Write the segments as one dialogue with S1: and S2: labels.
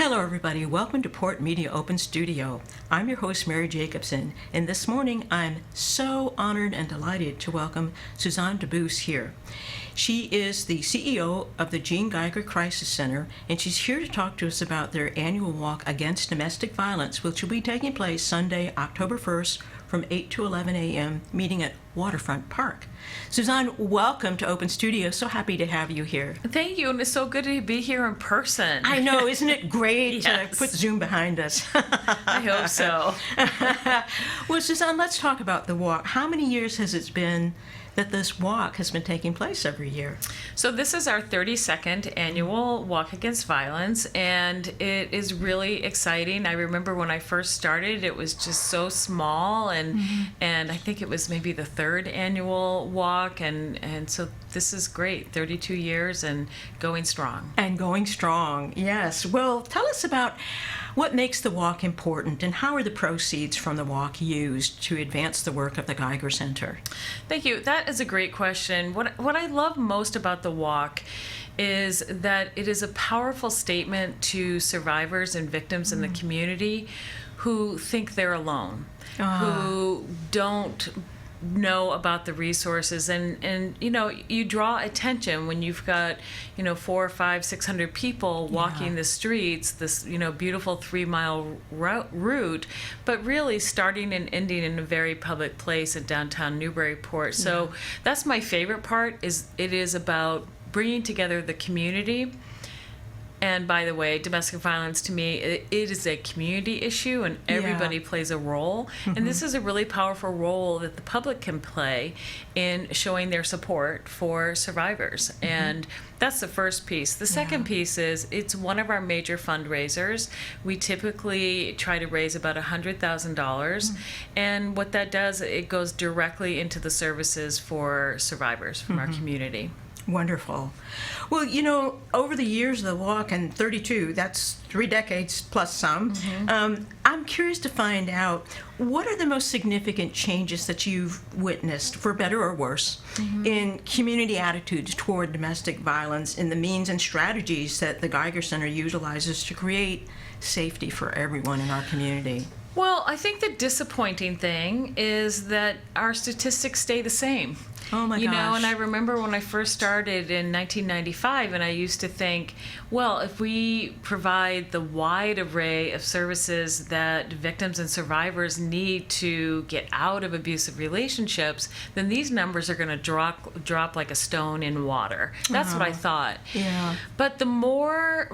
S1: Hello, everybody. Welcome to Port Media Open Studio. I'm your host, Mary Jacobson, and this morning I'm so honored and delighted to welcome Suzanne Dubus here. She is the CEO of the Jeanne Geiger Crisis Center, and she's here to talk to us about their annual walk against domestic violence, which will be taking place Sunday, October 1st from 8 to 11 a.m., meeting at Waterfront Park. Suzanne, welcome to Open Studio. So happy to have you here.
S2: Thank you, and it's so good to be here in person.
S1: I know, isn't it great
S2: Yes.
S1: to put Zoom behind us?
S2: I hope so.
S1: Well, Suzanne, let's talk about the walk. How many years has it been that this walk has been taking place every year?
S2: So this is our 32nd annual Walk Against Violence, and it is really exciting. I remember when I first started, it was just so small, and I think it was maybe the third annual walk, and so this is great. 32 years and going strong.
S1: And going strong, yes. Well, tell us about what makes the walk important, and how are the proceeds from the walk used to advance the work of the Geiger Center?
S2: Thank you. That is a great question. What I love most about the walk is that it is a powerful statement to survivors and victims in the community who think they're alone, who don't know about the resources, and you draw attention when you've got 400, 500, 600 people walking the streets, this beautiful 3-mile route, but really starting and ending in a very public place in downtown Newburyport. So that's my favorite part. It is about bringing together the community. And by the way, domestic violence to me, it is a community issue, and everybody plays a role. And this is a really powerful role that the public can play in showing their support for survivors. And that's the first piece. The second piece is it's one of our major fundraisers. We typically try to raise about $100,000. And what that does, it goes directly into the services for survivors from our community.
S1: Wonderful. Well, over the years of the walk, and 32, that's 3 decades plus some, I'm curious to find out, what are the most significant changes that you've witnessed, for better or worse, in community attitudes toward domestic violence, in the means and strategies that the Geiger Center utilizes to create safety for everyone in our community?
S2: Well, I think the disappointing thing is that our statistics stay the same.
S1: Oh my gosh.
S2: And I remember when I first started in 1995, and I used to think, well, if we provide the wide array of services that victims and survivors need to get out of abusive relationships, then these numbers are going to drop like a stone in water. That's what I thought.
S1: Yeah.
S2: But the more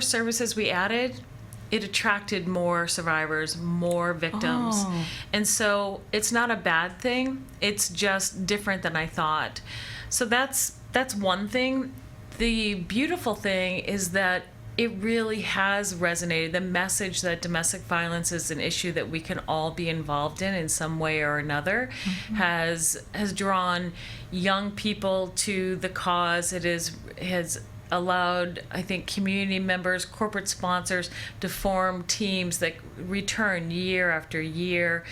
S2: services we added, it attracted more survivors, more victims. And so it's not a bad thing. It's just different than I thought. So that's one thing. The beautiful thing is that it really has resonated. The message that domestic violence is an issue that we can all be involved in some way or another has drawn young people to the cause. It has allowed, I think, community members, corporate sponsors to form teams that return year after year.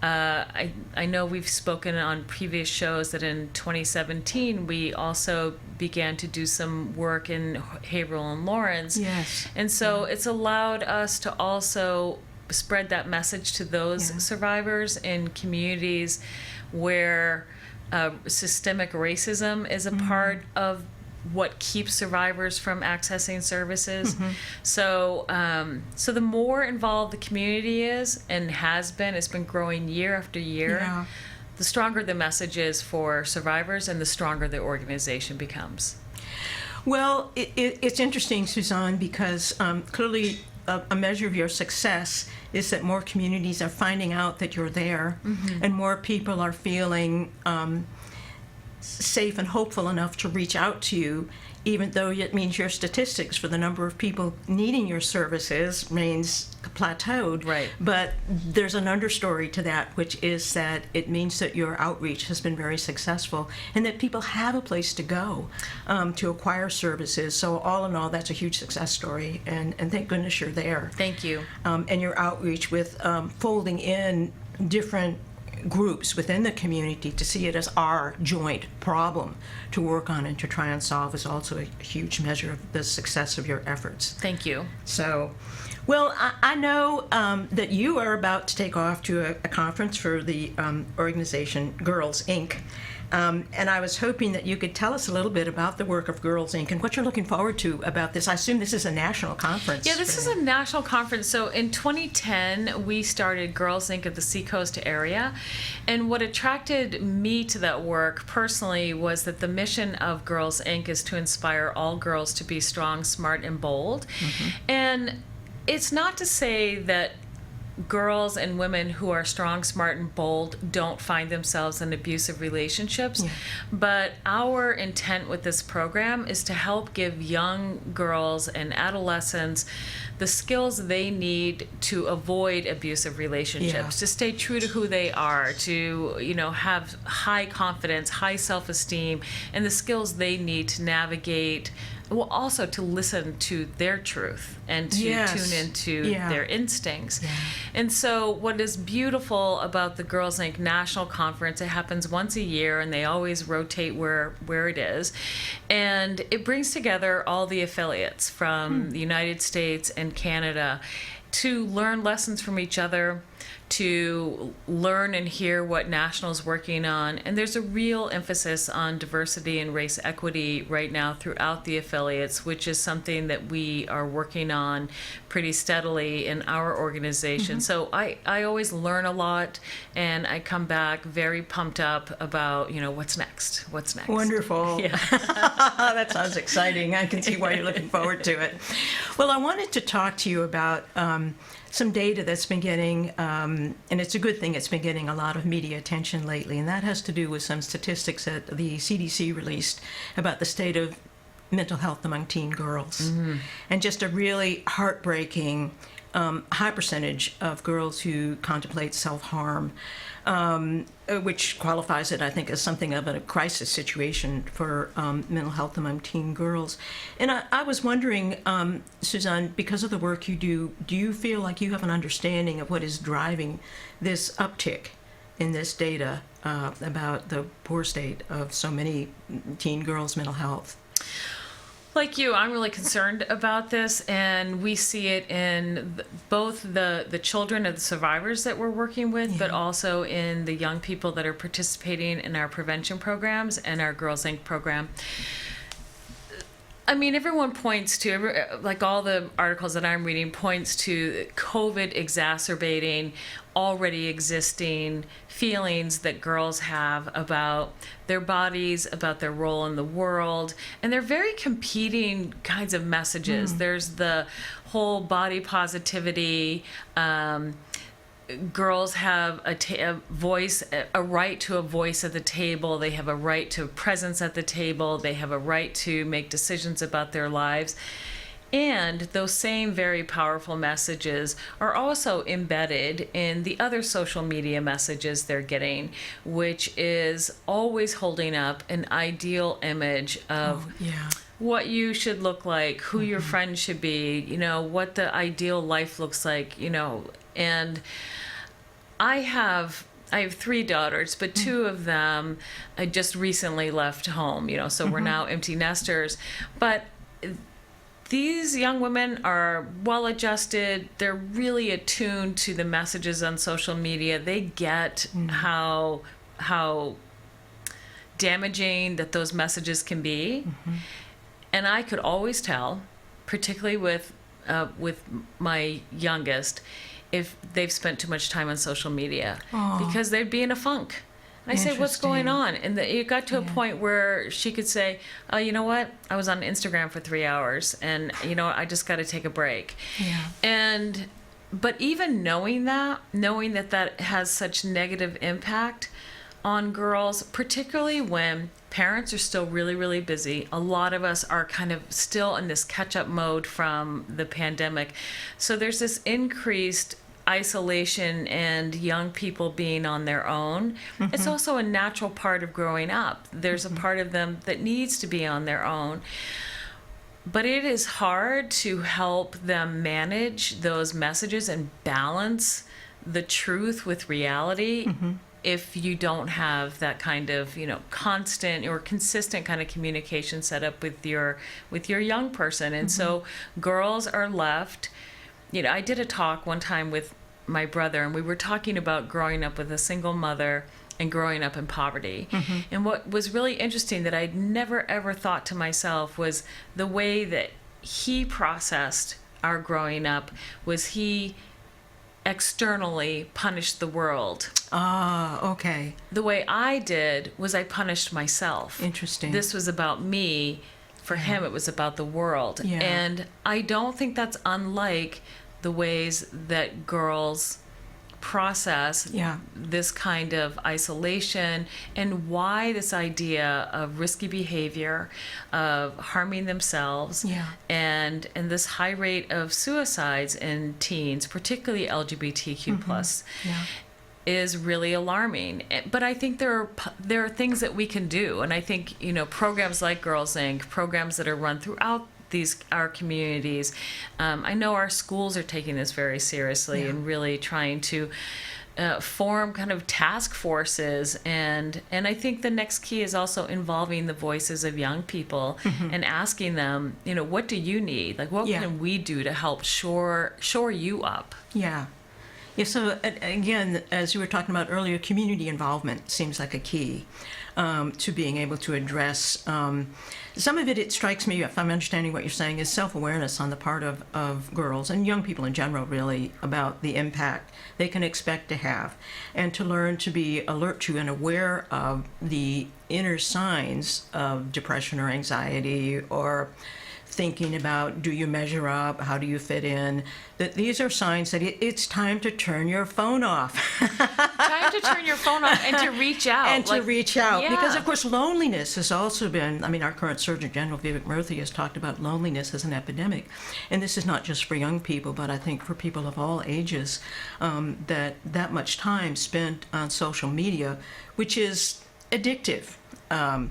S2: I know we've spoken on previous shows that in 2017 we also began to do some work in Haverhill and Lawrence.
S1: Yes.
S2: And so it's allowed us to also spread that message to those survivors in communities where systemic racism is a part of what keeps survivors from accessing services. So the more involved the community is and has been, it's been growing year after year, the stronger the message is for survivors and the stronger the organization becomes.
S1: Well, it's interesting, Suzanne, because clearly a measure of your success is that more communities are finding out that you're there, and more people are feeling safe and hopeful enough to reach out to you, even though it means your statistics for the number of people needing your services remains plateaued.
S2: Right.
S1: But there's an understory to that, which is that it means that your outreach has been very successful and that people have a place to go to acquire services. So all in all, that's a huge success story, and thank goodness you're there.
S2: Thank you.
S1: And your outreach with folding in different groups within the community to see it as our joint problem to work on and to try and solve is also a huge measure of the success of your efforts.
S2: Thank you.
S1: So, well, I know that you are about to take off to a conference for the organization Girls Inc. And I was hoping that you could tell us a little bit about the work of Girls Inc. and what you're looking forward to about this. I assume this is a national conference.
S2: Yeah, this is a national conference. So in 2010, we started Girls Inc. at the Seacoast area. And what attracted me to that work personally was that the mission of Girls Inc. is to inspire all girls to be strong, smart, and bold. And it's not to say that girls and women who are strong, smart, and bold don't find themselves in abusive relationships. But our intent with this program is to help give young girls and adolescents the skills they need to avoid abusive relationships, to stay true to who they are, to, you know, have high confidence, high self-esteem, and the skills they need to navigate, well, also to listen to their truth and to tune into their instincts. And so what is beautiful about the Girls Inc. National Conference, it happens once a year and they always rotate where it is. And it brings together all the affiliates from the United States and Canada to learn lessons from each other, to learn and hear what National's working on. And there's a real emphasis on diversity and race equity right now throughout the affiliates, which is something that we are working on pretty steadily in our organization. So I always learn a lot, and I come back very pumped up about, you know, what's next.
S1: Wonderful.
S2: Yeah.
S1: That sounds exciting. I can see why you're looking forward to it. Well, I wanted to talk to you about some data that's been getting, and it's a good thing it's been getting a lot of media attention lately, and that has to do with some statistics that the CDC released about the state of mental health among teen girls. And just a really heartbreaking high percentage of girls who contemplate self-harm, which qualifies it, I think, as something of a crisis situation for mental health among teen girls. And I was wondering, Suzanne, because of the work you do you feel like you have an understanding of what is driving this uptick in this data about the poor state of so many teen girls' mental health?
S2: Like you, I'm really concerned about this, and we see it in both the children of the survivors that we're working with, but also in the young people that are participating in our prevention programs and our Girls Inc. program. I mean, everyone points to, like all the articles that I'm reading, points to COVID exacerbating already existing feelings that girls have about their bodies, about their role in the world, and they're very competing kinds of messages. There's the whole body positivity, girls have a voice, a right to a voice at the table. They have a right to presence at the table. They have a right to make decisions about their lives. And those same very powerful messages are also embedded in the other social media messages they're getting, which is always holding up an ideal image of what you should look like, who your friends should be, you know, what the ideal life looks like, you know. And I have 3 daughters, but 2 of them I just recently left home, you know, so we're now empty nesters. But these young women are well-adjusted. They're really attuned to the messages on social media. They get how damaging that those messages can be. And I could always tell, particularly with my youngest, if they've spent too much time on social media, because they'd be in a funk. And I say, what's going on? And it got to a point where she could say, oh, you know what? I was on Instagram for 3 hours, and, you know, I just got to take a break. But even knowing that that has such negative impact on girls, particularly when parents are still really, really busy. A lot of us are kind of still in this catch-up mode from the pandemic. So there's this increased isolation and young people being on their own. It's also a natural part of growing up. There's a part of them that needs to be on their own. But it is hard to help them manage those messages and balance the truth with reality if you don't have that kind of, constant or consistent kind of communication set up with your young person. And so girls are left, I did a talk one time with my brother, and we were talking about growing up with a single mother and growing up in poverty. And what was really interesting that I'd never ever thought to myself was the way that he processed our growing up was he externally punished the world.
S1: Ah, okay.
S2: The way I did was I punished myself.
S1: Interesting.
S2: This was about me. For him, it was about the world.
S1: Yeah.
S2: And I don't think that's unlike the ways that girls process this kind of isolation, and why this idea of risky behavior, of harming themselves, and this high rate of suicides in teens, particularly LGBTQ plus, is really alarming. But I think there are things that we can do, and I think programs like Girls Inc., programs that are run throughout our communities. I know our schools are taking this very seriously and really trying to form kind of task forces, and I think the next key is also involving the voices of young people and asking them, what do you need? Like, what can we do to help shore you up? Yeah, so again, as you were talking about earlier, community involvement seems like a key to being able to address. Some of it strikes me, if I'm understanding what you're saying, is self-awareness on the part of girls and young people in general, really, about the impact they can expect to have, and to learn to be alert to and aware of the inner signs of depression or anxiety, or thinking about, do you measure up? How do you fit in? That these are signs that it's time to turn your phone off. Time to turn your phone off and to reach out.
S1: And to reach out. Yeah. Because, of course, loneliness has also been, our current Surgeon General, Vivek Murthy, has talked about loneliness as an epidemic. And this is not just for young people, but I think for people of all ages, that much time spent on social media, which is addictive. I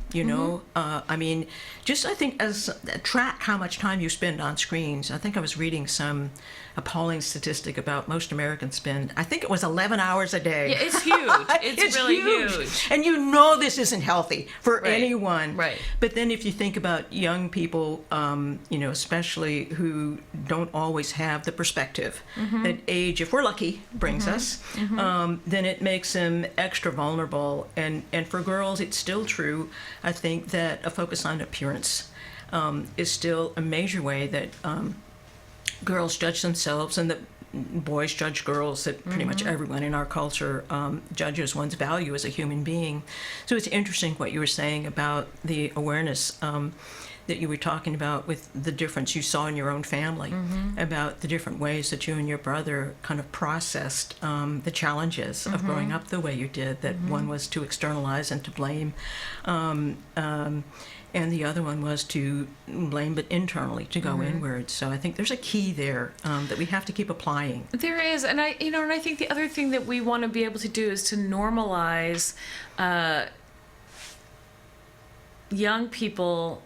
S1: think track how much time you spend on screens. I think I was reading some appalling statistic about most Americans spend, I think it was 11 hours a day.
S2: Yeah, it's huge. It's really huge.
S1: And this isn't healthy for anyone. Right. But then if you think about young people, especially who don't always have the perspective that age, if we're lucky, brings us, then it makes them extra vulnerable. And for girls, it's still true, I think, that a focus on appearance is still a major way that girls judge themselves, and that boys judge girls, that pretty much everyone in our culture judges one's value as a human being. So it's interesting what you were saying about the awareness that you were talking about with the difference you saw in your own family, about the different ways that you and your brother kind of processed the challenges of growing up the way you did, that one was to externalize and to blame, and the other one was to blame, but internally, to go inward. So I think there's a key there that we have to keep applying.
S2: There is, and I think the other thing that we want to be able to do is to normalize young people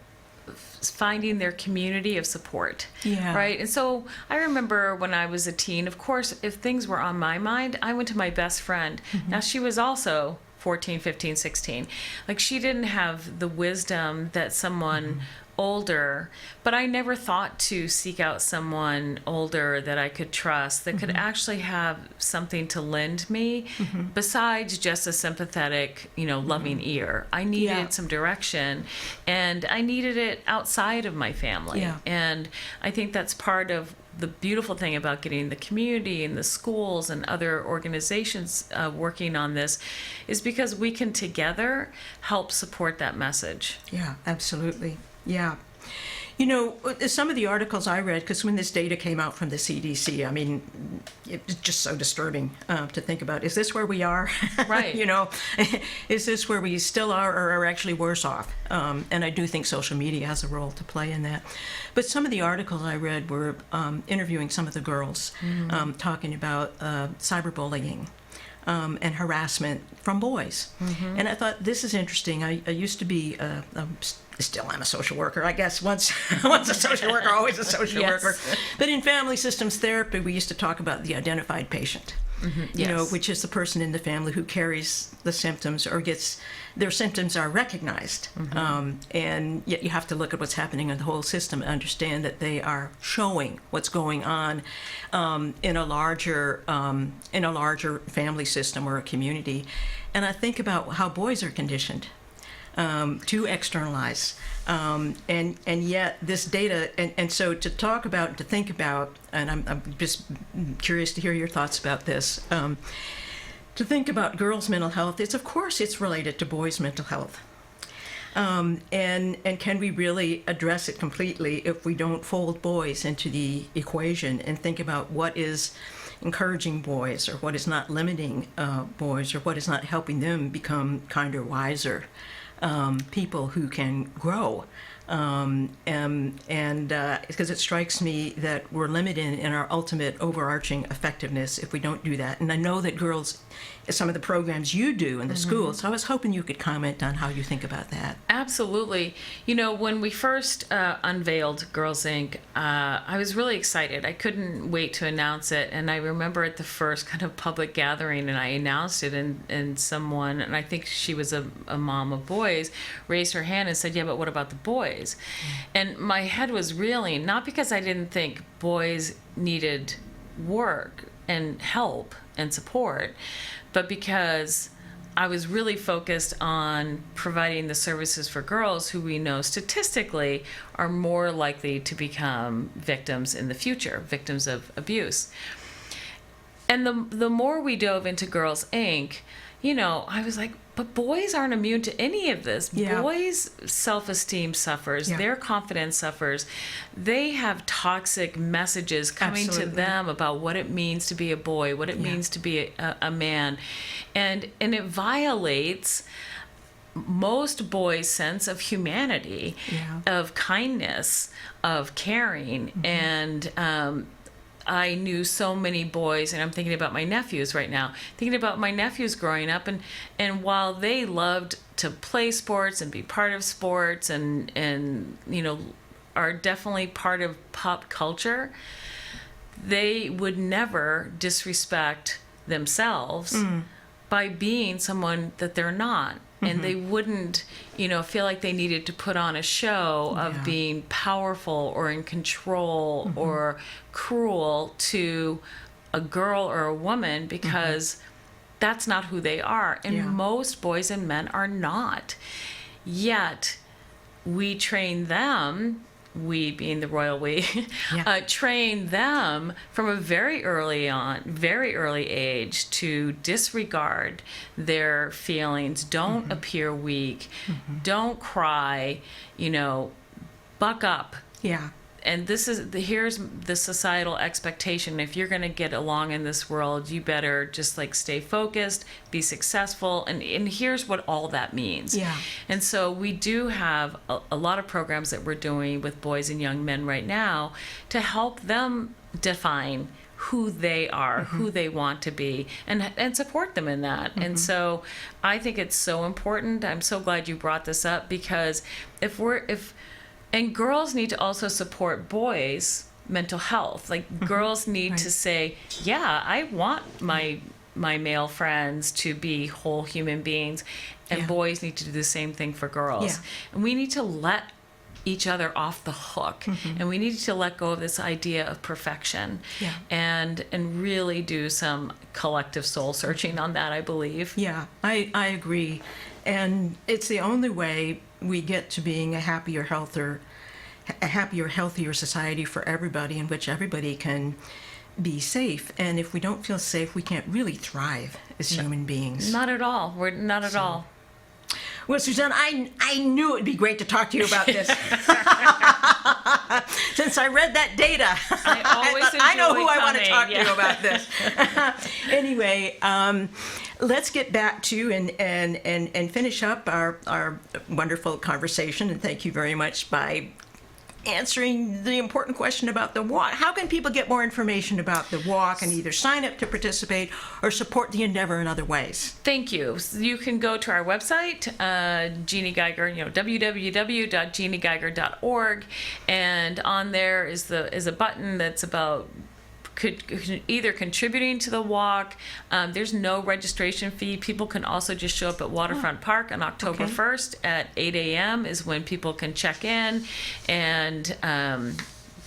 S2: finding their community of support. Yeah. Right? And so I remember when I was a teen, of course, if things were on my mind, I went to my best friend. Now, she was also 14, 15, 16. Like, she didn't have the wisdom that someone older, but I never thought to seek out someone older that I could trust, that could actually have something to lend me besides just a sympathetic, loving ear. I needed some direction, and I needed it outside of my family. Yeah. And I think that's part of the beautiful thing about getting the community and the schools and other organizations working on this, is because we can together help support that message.
S1: Yeah, absolutely. Yeah. Some of the articles I read, because when this data came out from the CDC, it's just so disturbing to think about. Is this where we are? Right. Is this where we still are, or are actually worse off? And I do think social media has a role to play in that. But some of the articles I read were interviewing some of the girls, talking about cyberbullying. And harassment from boys. And I thought, this is interesting. I used to be, still am a social worker, I guess. Once a social worker, always a social worker. But in family systems therapy, we used to talk about the identified patient. you know,
S2: Yes.
S1: which is the person in the family who carries the symptoms or gets their symptoms are recognized. And yet you have to look at what's happening in the whole system and understand that they are showing what's going on in a larger family system or a community. And I think about how boys are conditioned to externalize. And yet this data, and so to talk about, to think about, and I'm just curious to hear your thoughts about this, to think about girls' mental health, of course it's related to boys' mental health. And can we really address it completely if we don't fold boys into the equation and think about what is encouraging boys or what is not limiting boys or what is not helping them become kinder, wiser people who can grow. And because it strikes me that we're limited in our ultimate overarching effectiveness if we don't do that. And I know that girls, some of the programs you do in the schools, so I was hoping you could comment on how you think about that.
S2: Absolutely. You know, when we first unveiled Girls Inc., I was really excited. I couldn't wait to announce it. And I remember at the first kind of public gathering, and I announced it, and someone, and I think she was a mom of boys, raised her hand and said, yeah, but what about the boys? And my head was reeling, not because I didn't think boys needed work and help and support, but because I was really focused on providing the services for girls who we know statistically are more likely to become victims in the future, victims of abuse. And the more we dove into Girls Inc., you know, I was like, but boys aren't immune to any of this.
S1: Yeah.
S2: Boys' self-esteem suffers.
S1: Yeah.
S2: Their confidence suffers. They have toxic messages coming
S1: Absolutely.
S2: to them about what it means to be a boy, what it means to be a man. And it violates most boys' sense of humanity, of kindness, of caring. And I knew so many boys, and I'm thinking about my nephews right now, thinking about my nephews growing up, and while they loved to play sports and be part of sports and you know, are definitely part of pop culture, they would never disrespect themselves by being someone that they're not. And they wouldn't, you know, feel like they needed to put on a show of being powerful or in control or cruel to a girl or a woman, because that's not who they are. And most boys and men are not. Yet we train them, we being the royal we, train them from a very early age to disregard their feelings, don't appear weak, don't cry, you know, buck up.
S1: Yeah.
S2: And here's the societal expectation. If you're going to get along in this world, you better just like stay focused, be successful. And here's what all that means.
S1: Yeah.
S2: And so we do have a lot of programs that we're doing with boys and young men right now to help them define who they are, who they want to be, and support them in that. And so I think it's so important. I'm so glad you brought this up, because and girls need to also support boys' mental health. Like girls need to say, yeah, I want my male friends to be whole human beings, and boys need to do the same thing for girls.
S1: Yeah.
S2: And we need to let each other off the hook, and we need to let go of this idea of perfection, and really do some collective soul searching on that, I believe.
S1: Yeah, I agree. And it's the only way we get to being a happier, healthier society for everybody, in which everybody can be safe. And if we don't feel safe, we can't really thrive as human beings.
S2: Not at all. We're not at all.
S1: Well, Suzanne, I knew it would be great to talk to you about this. Since I read that data, I know who I want to talk to about this. Anyway, let's get back to and finish up our wonderful conversation. And thank you very much by answering the important question about the walk. How can people get more information about the walk and either sign up to participate or support the endeavor in other ways?
S2: Thank you. You can go to our website, Jeanne Geiger, www.jeannegeiger.org, and on there is a button that's about either contributing to the walk. There's no registration fee. People can also just show up at Waterfront Park on October
S1: Okay.
S2: 1st at 8 a.m. is when people can check in and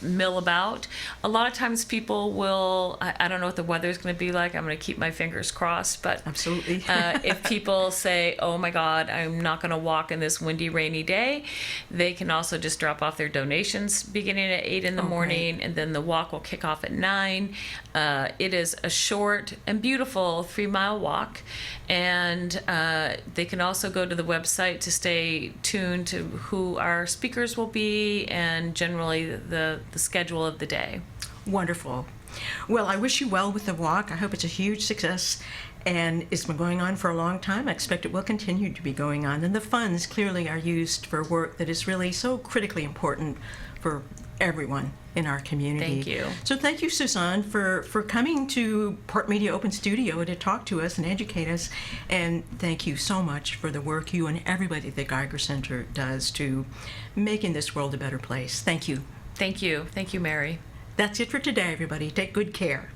S2: mill about. A lot of times people will, I don't know what the weather is going to be like. I'm going to keep my fingers crossed, but
S1: Absolutely.
S2: if people say, oh my God, I'm not going to walk in this windy, rainy day, they can also just drop off their donations beginning at 8 in the morning, and then the walk will kick off at 9. It is a short and beautiful 3-mile walk, and they can also go to the website to stay tuned to who our speakers will be and generally the schedule of the day.
S1: Wonderful. Well, I wish you well with the walk. I hope it's a huge success, and it's been going on for a long time. I expect it will continue to be going on, and the funds clearly are used for work that is really so critically important for everyone in our community.
S2: Thank you.
S1: So thank you, Suzanne, for coming to Port Media Open Studio to talk to us and educate us, and thank you so much for the work you and everybody at the Geiger Center does to making this world a better place. Thank you.
S2: Thank you. Thank you, Mary.
S1: That's it for today, everybody. Take good care.